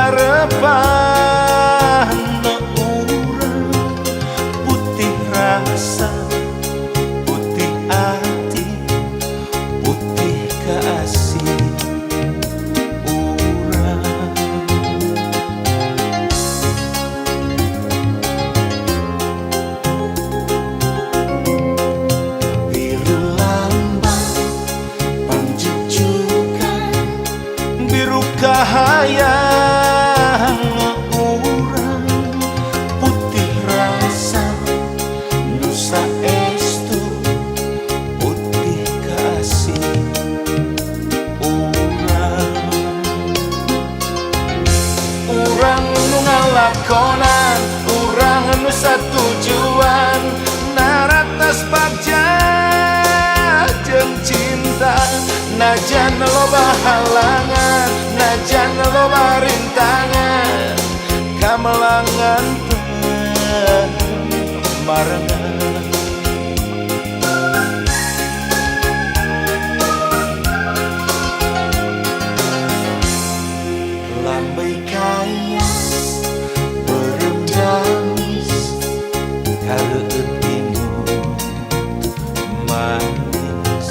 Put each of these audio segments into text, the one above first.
karepan urang putih rasa putih ati putih kasih urang biru lambang panjujukan biru kahayang urang putih rasa nusa estu putih kasih urang nu ngalakonan urang nu satujuan naratas bagja jeung cinta najan loba halangan najan loba rintangan kamelangan marangan lambai kayas beremdamis kareutinmu manis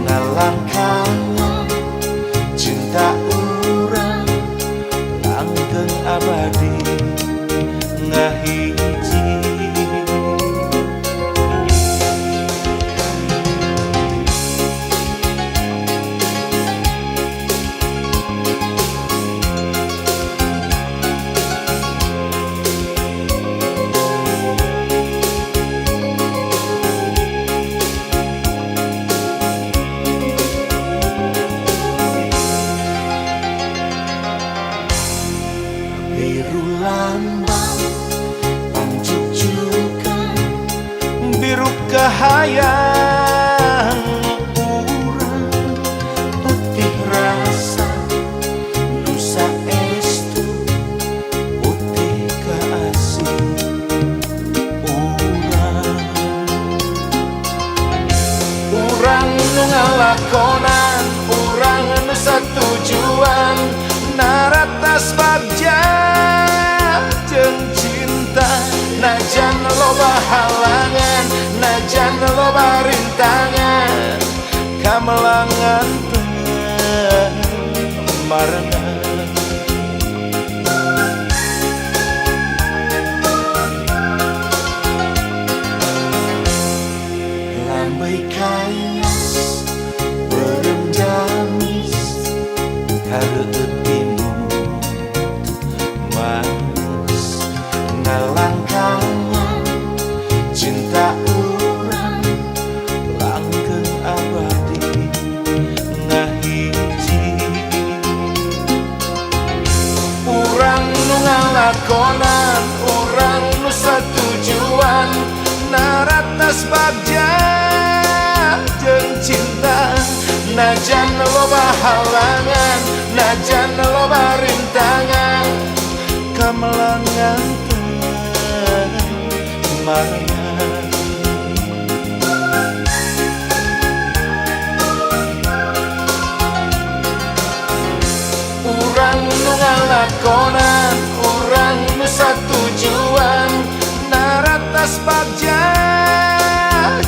ngalangkangan cinta urang langgeng abadi ngahiji biru lambang panjujukan biru kahayang urang putih rasa nusa estu putih kasih urang nu ngalakonan urang nu satujuan naratas bagja jeung cinta najan loba halangan najan loba rintangan kamelangan marangan lambai kayas beremdamis kareutinmu manis ngalangkangan cinta urang langgeng abadi ngahiji urang nu ngalakonan urang nu satujuan naratas bagja jeung cinta najan loba halangan najan loba rintangan kamelangan marangan urang nu ngalakonan urang nu satujuan naratas bagja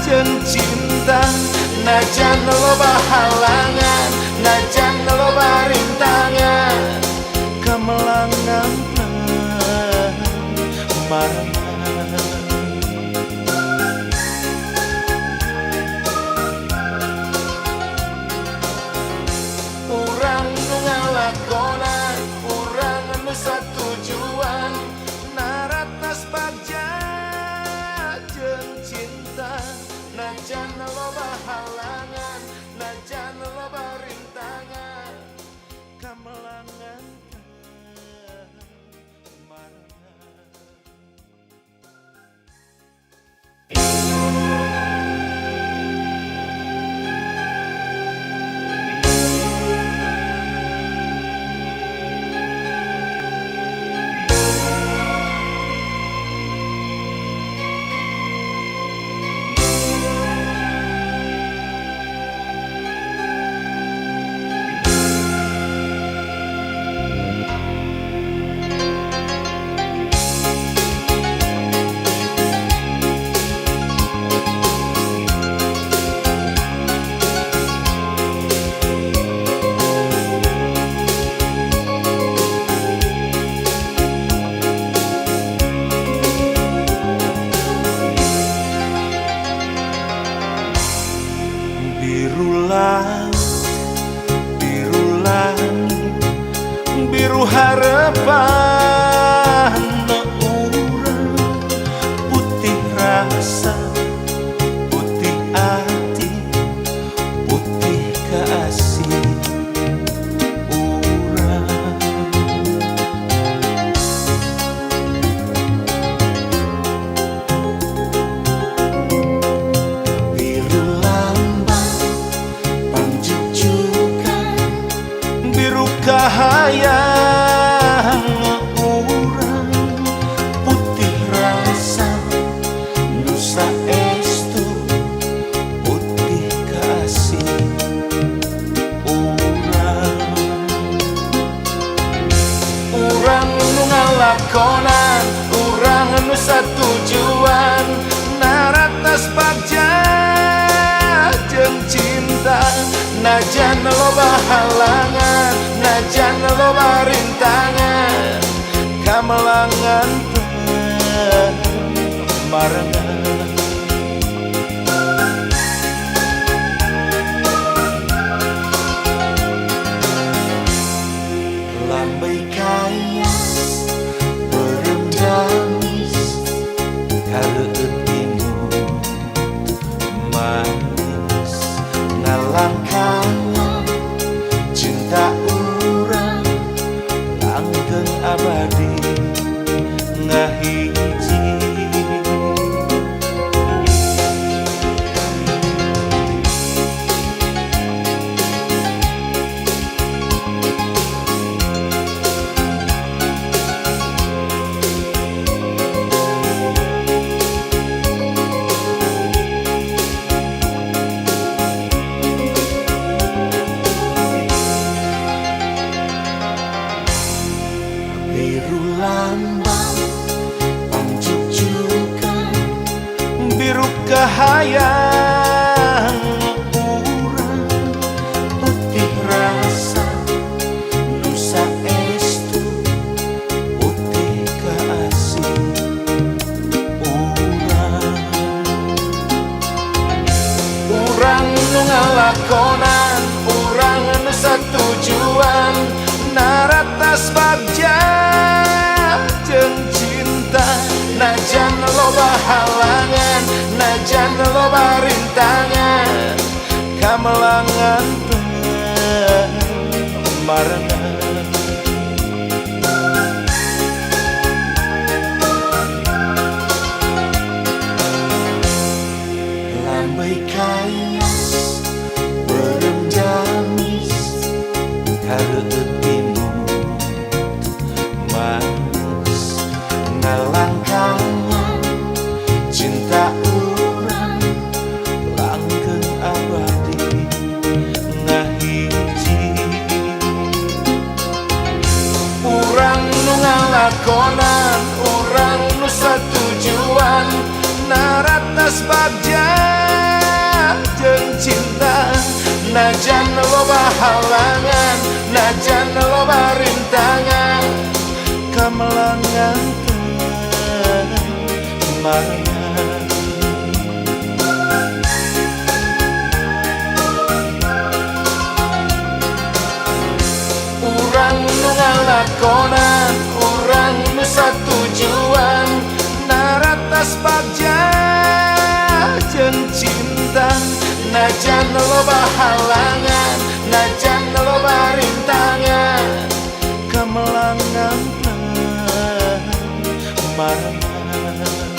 jeung cinta najan loba halangan najan loba rintangan kamelangan marangan urang nu ngalakonan urang nu satujuan naratas bagja jeung cinta najan loba halangan najan loba rintangan kamelangan marangan rasa, putih hati, putih kasih urang. Biru lambang panjujukan, biru kahayang urang, putih rasa nusa estu, putih kasih urang. Urang nu ngalakonan, urang nu satujuan, naratas bagja jeung cinta. Najan loba halangan, najan loba rintangan, kamelangan marangan. Lambai kayas beureum damis, kareutinu manis, ngalangkang cinta urang langgeng abadi ngahiji. Biru lambang panjujukan, biru kahayang urang, putih rasa nusa estu, putih kasih urang. Urang nu ngalakonan, urang nu satujuan, naratas bagja jeung cinta. Najan loba halangan, najan loba rintangan, kamelangan marangan. Lambai kayas beureum damis, kareutinu manis, ngalangkangan cinta urang langgeng abadi ngahiji. Urang nu ngalakonan, urang nu satujuan, naratas bagja jeung cinta. Najan loba halangan, najan loba rintangan, kamelangan marangan. Urang nu ngalakonan, urang nu satujuan, naratas bagja jeung cinta. Najan loba halangan, najan loba rintangan, kamelangan marangan.